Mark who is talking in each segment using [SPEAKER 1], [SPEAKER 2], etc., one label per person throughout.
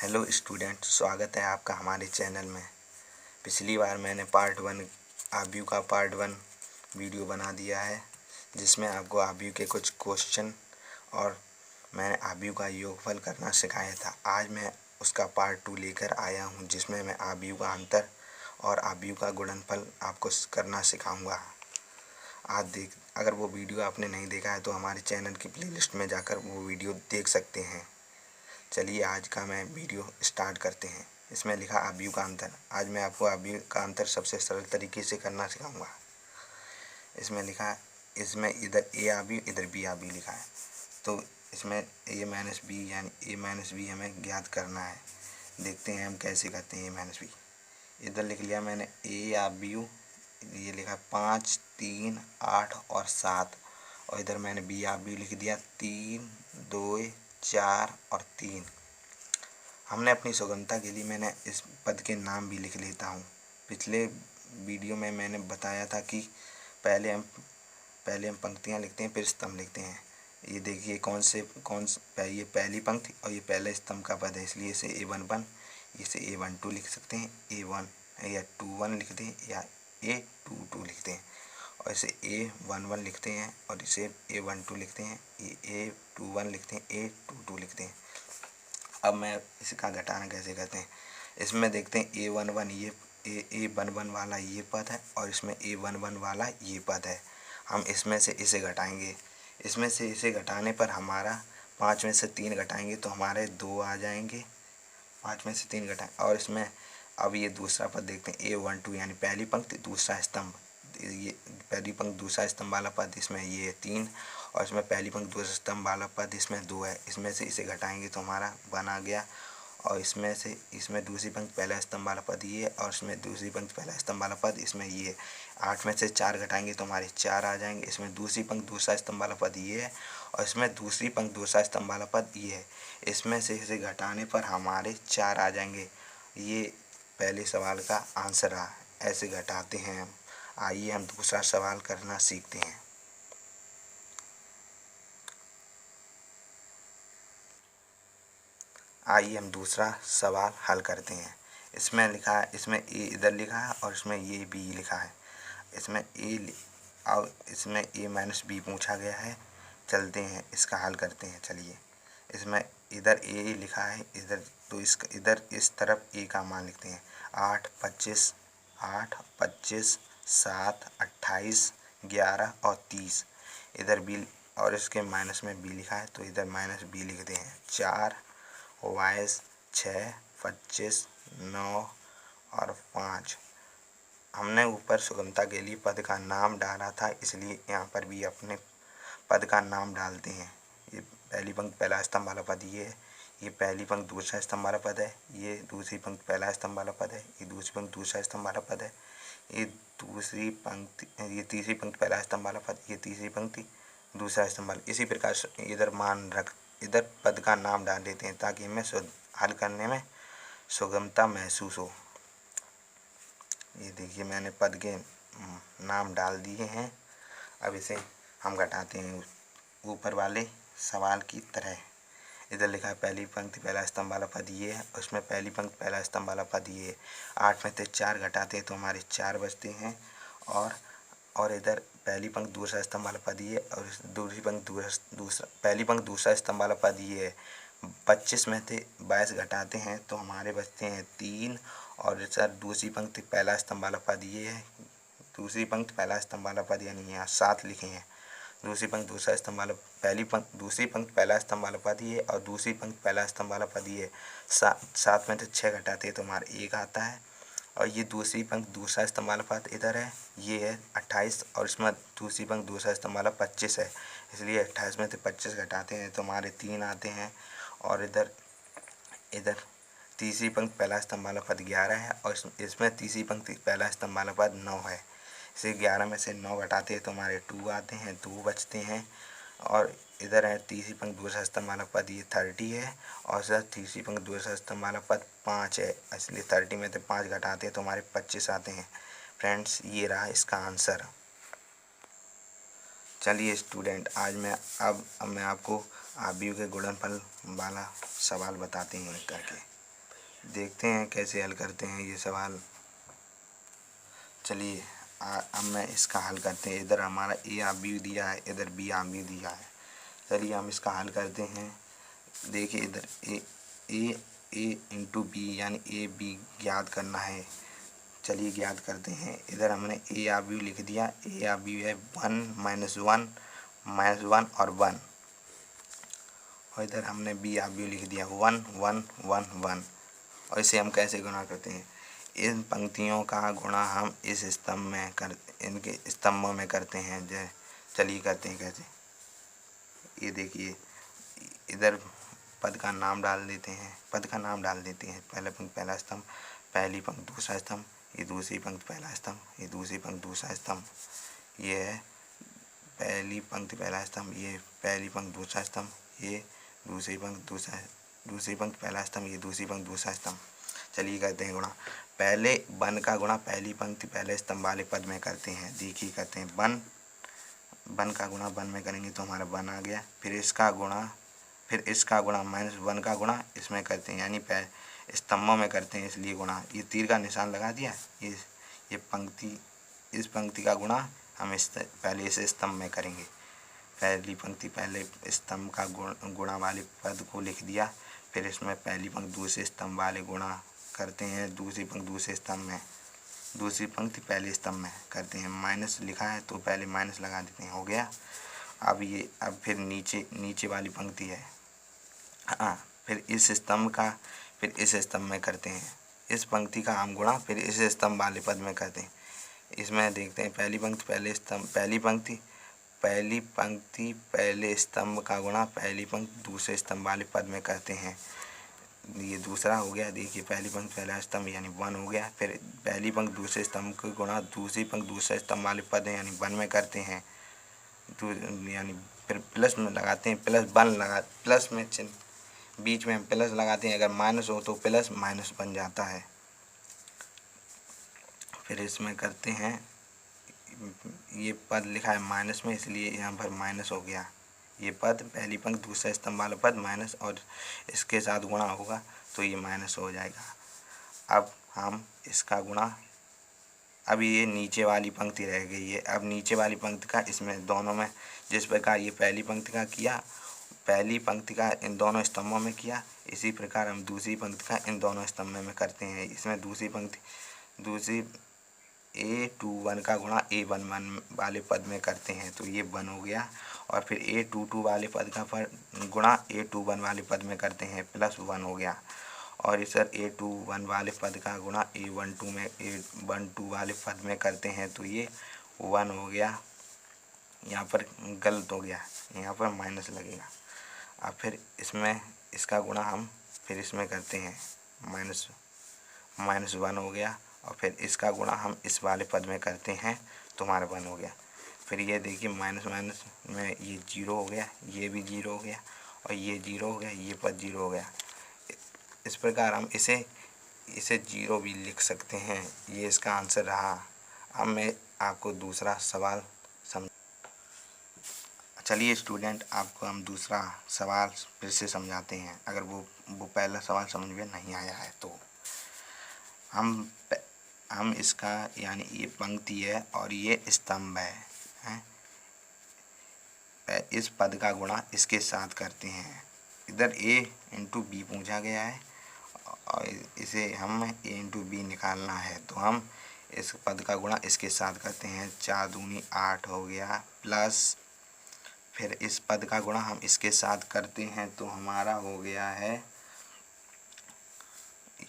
[SPEAKER 1] Hello student, स्वागत है आपका हमारे चैनल में। पिछली बार मैंने पार्ट 1 आव्यूह का पार्ट 1 वीडियो बना दिया है, जिसमें आपको आव्यूह के कुछ क्वेश्चन और मैंने आव्यूह का योगफल करना सिखाया था। आज मैं उसका पार्ट 2 लेकर आया हूं, जिसमें मैं आव्यूह का अंतर और आव्यूह का गुणनफल आपको करना सिखाऊंगा। अगर वो वीडियो आपने नहीं देखा है तो हमारे चैनल की प्लेलिस्ट में जाकर वो वीडियो देख सकते हैं। चलिए आज का मैं वीडियो स्टार्ट करते हैं। इसमें लिखा आव्यूह का अंतर। आज मैं आपको आव्यूह का अंतर सबसे सरल तरीके से करना सिखाऊंगा। इसमें लिखा है, इसमें इधर ए आव्यूह इधर बी आव्यूह लिखा है, तो इसमें ए माइनस बी यानी ए माइनस बी हमें ज्ञात करना है। देखते हैं हम कैसे करते हैं ए माइनस बी। इधर लिख लिया मैंने ए आव्यूह, ये लिखा 5, 3, 8 और 7, और इधर मैंने बी आव्यूह लिख दिया 3, 2, 4 और 3। हमने अपनी सुगमता के लिए मैंने इस पद के नाम भी लिख लेता हूँ। पिछले वीडियो में मैंने बताया था कि पहले हम पंक्तियाँ लिखते हैं, फिर स्तंभ लिखते हैं। ये देखिए ये पहली पंक्ति और ये पहले स्तंभ का पद है, इसलिए इसे A11, इसे A12 लिख सकते हैं, A1 या 21 लिखते हैं या A22 लिखते हैं, और इसे A11 लिखते हैं और इसे A12 लिखते हैं, ये A21 लिखते हैं, A22 लिखते हैं। अब मैं इसका घटाना कैसे करते हैं। इसमें देखते हैं A11 ये A11 वाला ये पद है और इसमें A11 वाला ये पद है। हम इसमें से इसे घटाएंगे। इसमें से इसे घटाने पर हमारा 5 में से 3 घटाएंगे तो हमारे 2 आ जाएंगे। 5 में से 3 घटाएं और इसमें अब ये दूसरा पद देखते हैं A12 यानी पहली पंक्ति दूसरा स्तंभ, ये पहली पंक्ति दूसरा स्तंभ वाला पद, इसमें ये 3 और इसमें पहली पंक्ति दूसरा स्तंभ वाला पद इसमें 2 है। इसमें से इसे घटाएंगे तो हमारा 1 आ गया, और इसमें दूसरी पंक्ति पहला स्तंभ वाला पद ये और इसमें दूसरी पंक्ति पहला स्तंभ वाला पद इसमें ये। 8 में से 4 घटाएंगे तो हमारे 4 आ जाएंगे। इसमें दूसरी पंक्ति दूसरा स्तंभ वाला पद ये है और इसमें दूसरी पंक्ति दूसरा स्तंभ वाला पद ये है। इसमें से इसे घटाने पर हमारे 4 आ जाएंगे। ये पहले सवाल का आंसर रहा। ऐसे घटाते हैं हम। आइए हम दूसरा सवाल करना सीखते हैं। आइए हम दूसरा सवाल हल करते हैं। इसमें लिखा है, इसमें ए इधर लिखा है और इसमें ये बी लिखा है। इसमें और इसमें ए माइनस बी पूछा गया है। चलते हैं इसका हल करते हैं। चलिए, इसमें इधर ए लिखा है, इधर इस तरफ ए का मान लिखते हैं। 8, 25, 7, 28, 11 और 30। इधर बी और इसके माइनस में बी लिखा है, तो इधर माइनस बी लिखते हैं। 4, 22, 6, 25, 9 और 5। हमने ऊपर सुगमता के लिए पद का नाम डाला था, इसलिए यहाँ पर भी अपने पद का नाम डालते हैं। ये पहली पंक्ति पहला स्तंभ वाला पद ये है, ये पहली पंक्ति दूसरा स्तंभ वाला पद है, ये दूसरी पंक्ति पहला स्तंभ वाला पद है, ये दूसरी पंक्ति दूसरा स्तंभ वाला पद है, ये तीसरी पंक्ति पहला स्तंभ वाला पद, ये तीसरी पंक्ति दूसरा स्तंभ वाला। इसी प्रकार इधर पद का नाम डाल देते हैं ताकि हमें हल करने में सुगमता महसूस हो। ये देखिए मैंने पद के नाम डाल दिए हैं। अब इसे हम घटाते हैं ऊपर वाले सवाल की तरह। इधर लिखा है पहली पंक्ति पहला स्तंभ वाला पद ये है, उसमें पहली पंक्ति पहला स्तंभ वाला पद ये है। 8 में से 4 घटाते हैं तो हमारे 4 बचते हैं, और इधर पहली पंक्ति दूसरा स्तंभ वाला पद ये और दूसरी पंक्ति पहली पंक्ति दूसरा स्तंभ वाला पद ये है। 25 में से 22 घटाते हैं तो हमारे बचते हैं 3, और इधर दूसरी पंक्ति पहला स्तंभ वाला पद ये है, दूसरी पंक्ति पहला स्तंभ वाला पद यानी यहाँ 7 लिखे हैं। दूसरी पंक्ति दूसरा स्तंभ वाला दूसरी पंक्ति पहला स्तंभ वाला पद ये और दूसरी पंक्ति पहला स्तंभ वाला पद ये। 7 में से 6 घटाते हैं तो हमारा 1 आता है, और ये दूसरी पंक्ति दूसरा स्तंभ वाला पद इधर है, ये है 28, और इसमें दूसरी पंक्ति दूसरा स्तंभ वाला 25 है, इसलिए 28 में से 25 घटाते हैं तो हमारे 3 आते हैं। और इधर तीसरी पंक्ति पहला स्तंभ वाला पद 11 है, और इसमें तीसरी पंक्ति पहला स्तंभ वाला पद 9 है, इसे 11 में से 9 घटाते हैं तो हमारे 2 आते हैं, 2 बचते हैं। और इधर है तीसरी पंक्ति दूसरा स्तंभ वाला पद ये 30 है, और इधर तीसरी पंक्ति दूसरा स्तंभ वाला पद 5 है, इसलिए 30 में से 5 घटाते हैं तो हमारे 25 आते हैं। फ्रेंड्स, ये रहा इसका आंसर। चलिए स्टूडेंट, आज मैं आपको आव्यूह के गुणनफल वाला सवाल बताते हैं करके। देखते हैं कैसे हल करते हैं ये सवाल। चलिए अब मैं इसका हल करते हैं। इधर हमारा ए आप बी दिया है, इधर बी आप बी दिया है। चलिए हम इसका हल करते हैं। देखिए इधर ए इंटू बी यानी ए बी ज्ञात करना है। चलिए ज्ञात करते हैं। इधर हमने ए आ बी लिख दिया। ए आ बी है 1 और 1, और इधर हमने बी आ बी लिख दिया 1 1 1 1। और इसे हम कैसे गुणा करते हैं? इन पंक्तियों का गुणा हम इस स्तंभ में इनके स्तंभों में करते हैं। जय चलिए करते हैं कैसे। ये देखिए इधर पद का नाम डाल देते हैं। पहला पंक्ति पहला स्तंभ, पहली पंक्ति दूसरा स्तंभ, ये दूसरी पंक्ति पहला स्तंभ, ये दूसरी पंक्ति दूसरा स्तंभ। ये है पहली पंक्ति पहला स्तंभ, ये पहली पंक्ति दूसरा स्तंभ, ये दूसरी पंक्ति पहला स्तंभ, ये दूसरी पंक्ति दूसरा स्तंभ। चलिए करते हैं गुणा। पहले वन का गुणा पहली पंक्ति पहले स्तंभ वाले पद में करते हैं। देखिए करते हैं वन का गुणा वन में करेंगे तो हमारा वन आ गया। फिर इसका गुणा माइनस वन का गुणा इसमें करते हैं, यानी स्तंभों में करते हैं, इसलिए गुणा। ये तीर का निशान लगा दिया। ये पंक्ति इस पंक्ति का गुणा हम पहले इस स्तंभ में करेंगे। पहली पंक्ति पहले स्तंभ का गुणा वाले पद को लिख दिया। फिर इसमें पहली पंक्ति दूसरे स्तंभ वाले गुणा करते हैं, दूसरी पंक्ति दूसरे स्तंभ में, दूसरी पंक्ति पहले स्तंभ में करते हैं। माइनस लिखा है तो पहले माइनस लगा देते हैं, हो गया। अब फिर नीचे वाली पंक्ति है, हाँ, फिर इस स्तंभ में करते हैं। इस पंक्ति का हम गुणा फिर इस स्तंभ वाले पद में करते हैं। इसमें देखते हैं पहली पंक्ति पहले स्तंभ का गुणा पहली पंक्ति दूसरे स्तंभ वाले पद में करते हैं। ये दूसरा हो गया। देखिए पहली पंक्ति पहला स्तंभ यानी 1 हो गया। फिर पहली पंक्ति दूसरे स्तंभ का गुणा दूसरी पंक्ति दूसरे स्तंभ वाले पद यानी 1 में करते हैं। यानी फिर प्लस में लगाते हैं, प्लस में चिन्ह बीच में हम प्लस लगाते हैं। अगर माइनस हो तो प्लस माइनस बन जाता है। फिर इसमें करते हैं, ये पद लिखा है माइनस में, इसलिए यहाँ पर माइनस हो गया। ये पद पहली पंक्ति दूसरा स्तंभ वाला पद माइनस और इसके साथ गुणा होगा तो ये माइनस हो जाएगा। अब हम इसका गुणा, अब ये नीचे वाली पंक्ति रह गई है। अब नीचे वाली पंक्ति का इसमें दोनों में जिस प्रकार ये पहली पंक्ति का किया, पहली पंक्ति का इन दोनों स्तंभों में किया, इसी प्रकार हम दूसरी पंक्ति का इन दोनों स्तंभ में करते हैं। इसमें दूसरी A21 का गुणा A11 वाले पद में करते हैं तो ये 1 हो गया। और फिर A22 वाले पद का गुणा A21 वाले पद में करते हैं, +1 हो गया। और इस A21 वाले पद का गुणा A12 वाले पद में करते हैं तो ये 1 हो गया। यहाँ पर गलत हो गया, यहाँ पर माइनस लगेगा। अब फिर इसमें इसका गुणा हम फिर इसमें करते हैं, -1 हो गया। और फिर इसका गुणा हम इस वाले पद में करते हैं तो हमारा 1 हो गया। फिर ये देखिए माइनस में ये 0 हो गया, ये भी 0 हो गया, और ये 0 हो गया, ये पद 0 हो गया। इस प्रकार हम इसे 0 भी लिख सकते हैं। ये इसका आंसर रहा। अब मैं आपको दूसरा सवाल चलिए स्टूडेंट, आपको हम दूसरा सवाल फिर से समझाते हैं, अगर वो पहला सवाल समझ में नहीं आया है तो। हम इसका यानी ये पंक्ति है और ये स्तंभ है, इस पद का गुणा इसके साथ करते हैं। इधर A इंटू बी पूछा गया है और इसे हम A इंटू बी निकालना है तो हम इस पद का गुणा इसके साथ करते हैं। 4 दूनी 8 हो गया, प्लस फिर इस पद का गुणा हम इसके साथ करते हैं तो हमारा हो गया है,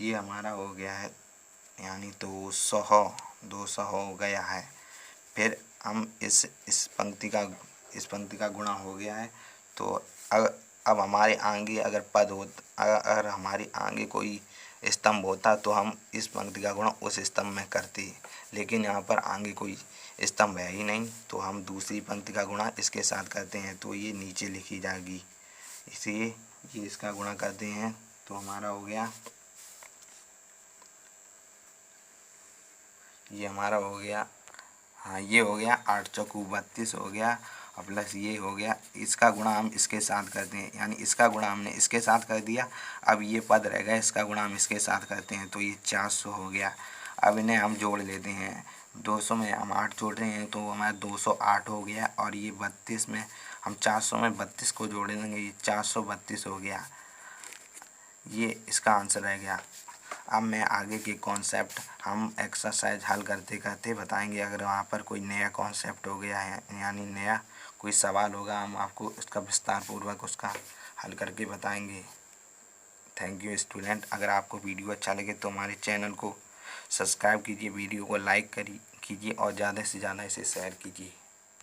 [SPEAKER 1] ये हमारा हो गया है यानी 200 हो गया है। फिर हम इस पंक्ति का गुणा हो गया है तो अब हमारे आगे अगर हमारे आगे कोई स्तंभ होता तो हम इस पंक्ति का गुणा उस स्तंभ में करते, लेकिन यहाँ पर आगे कोई स्तंभ है ही नहीं तो हम दूसरी पंक्ति का गुणा इसके साथ करते हैं तो ये नीचे लिखी जाएगी। इसलिए ये इसका गुणा करते हैं तो हमारा हो गया, ये हमारा हो गया, हाँ ये हो गया 8 चौकू 32 हो गया। और प्लस ये हो गया। इसका गुणा हम इसके साथ करते हैं, यानी इसका गुणा हमने इसके साथ कर दिया। अब ये पद रह गया, इसका गुणा हम इसके साथ करते हैं तो ये 400 हो गया। अब इन्हें हम जोड़ लेते हैं। 200 में हम 8 जोड़ रहे हैं तो हमारा 208 हो गया। और ये 32 में हम 400 में 32 को जोड़ देंगे, ये 432 हो गया। ये इसका आंसर रह गया। अब मैं आगे के कॉन्सेप्ट हम एक्सरसाइज हल करते करते बताएंगे। अगर वहाँ पर कोई नया कॉन्सेप्ट हो गया है, यानी नया कोई सवाल होगा, हम आपको उसका विस्तार पूर्वक उसका हल करके बताएंगे। Thank you student. अगर आपको वीडियो अच्छा लगे तो हमारे चैनल को सब्सक्राइब कीजिए, वीडियो को लाइक कीजिए और ज़्यादा से ज़्यादा इसे शेयर कीजिए।